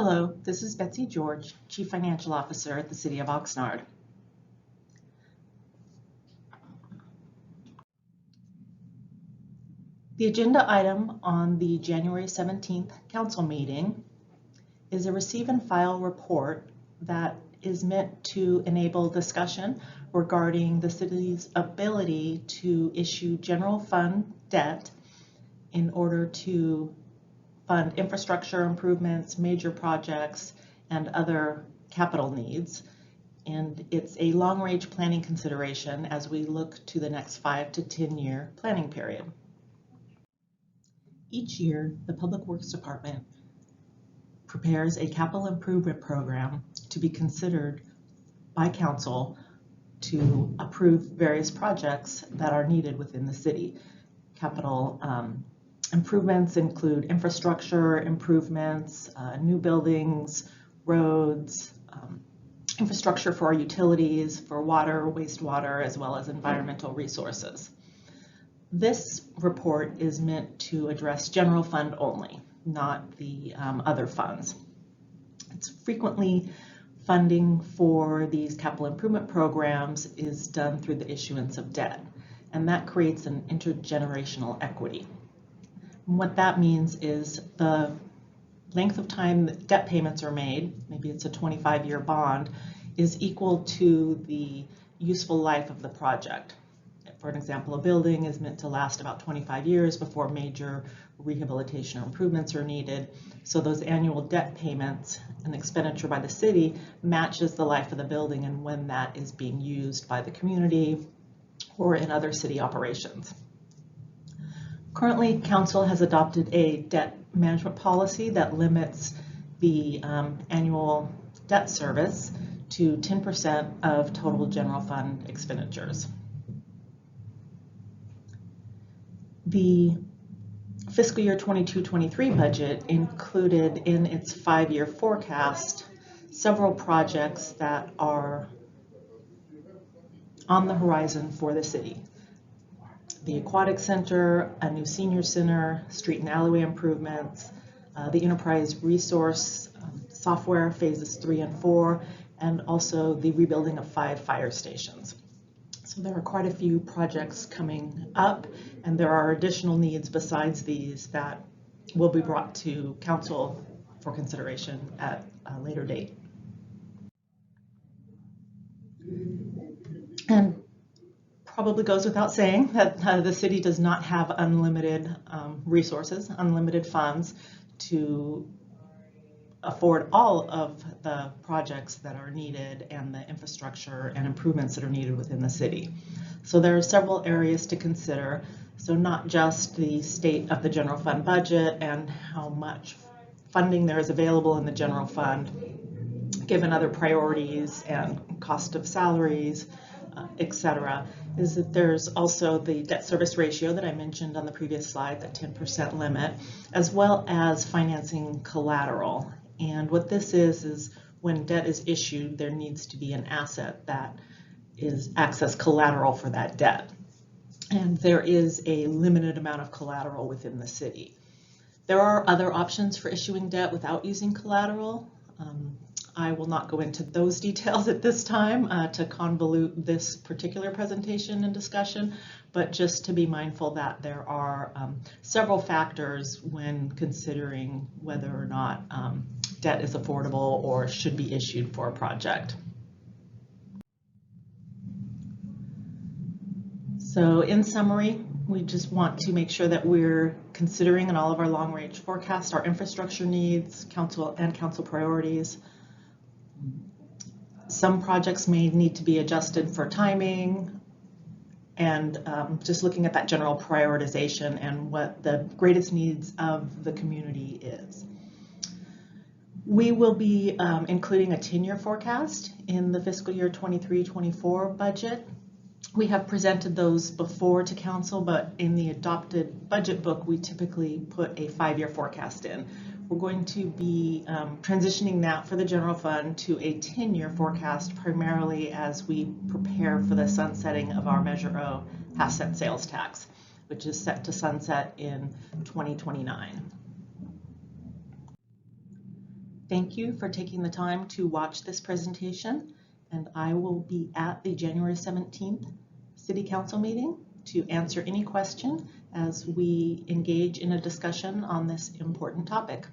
Hello, this is Betsy George, Chief Financial Officer at the City of Oxnard. The agenda item on the January 17th Council meeting is a receive and file report that is meant to enable discussion regarding the city's ability to issue general fund debt in order to fund infrastructure improvements, major projects, and other capital needs. And it's a long-range planning consideration as we look to the next 5 to 10-year planning period. Each year, the Public Works Department prepares a capital improvement program to be considered by council to approve various projects that are needed within the city. Capital improvements include infrastructure improvements, new buildings, roads, infrastructure for our utilities, for water, wastewater, as well as environmental resources. This report is meant to address general fund only, not the other funds. It's frequently funding for these capital improvement programs is done through the issuance of debt, and that creates an intergenerational equity. And what that means is the length of time that debt payments are made, maybe it's a 25-year bond, is equal to the useful life of the project. For an example, a building is meant to last about 25 years before major rehabilitation or improvements are needed. So those annual debt payments and expenditure by the city matches the life of the building and when that is being used by the community or in other city operations. Currently, Council has adopted a debt management policy that limits the annual debt service to 10% of total general fund expenditures. The fiscal year 22-23 budget included in its 5-year forecast several projects that are on the horizon for the city. The Aquatic Center, a new senior center, street and alleyway improvements, the enterprise resource software phases 3 and 4, and also the rebuilding of 5 fire stations. So there are quite a few projects coming up, and there are additional needs besides these that will be brought to council for consideration at a later date. And probably goes without saying that the city does not have unlimited resources, unlimited funds to afford all of the projects that are needed and the infrastructure and improvements that are needed within the city. So there are several areas to consider. So not just the state of the general fund budget and how much funding there is available in the general fund, given other priorities and cost of salaries, etc., is that there's also the debt service ratio that I mentioned on the previous slide, that 10% limit, as well as financing collateral. And what this is when debt is issued, there needs to be an asset that acts as collateral for that debt. And there is a limited amount of collateral within the city. There are other options for issuing debt without using collateral. I will not go into those details at this time to convolute this particular presentation and discussion, but just to be mindful that there are several factors when considering whether or not debt is affordable or should be issued for a project. So in summary, we just want to make sure that we're considering in all of our long-range forecasts our infrastructure needs, council priorities. Some projects may need to be adjusted for timing, and just looking at that general prioritization and what the greatest needs of the community is. We will be including a 10-year forecast in the fiscal year 23-24 budget. We have presented those before to council, but in the adopted budget book, we typically put a 5-year forecast in. We're going to be transitioning that for the general fund to a 10-year forecast, primarily as we prepare for the sunsetting of our Measure O half-cent sales tax, which is set to sunset in 2029. Thank you for taking the time to watch this presentation, and I will be at the January 17th City Council meeting to answer any question as we engage in a discussion on this important topic.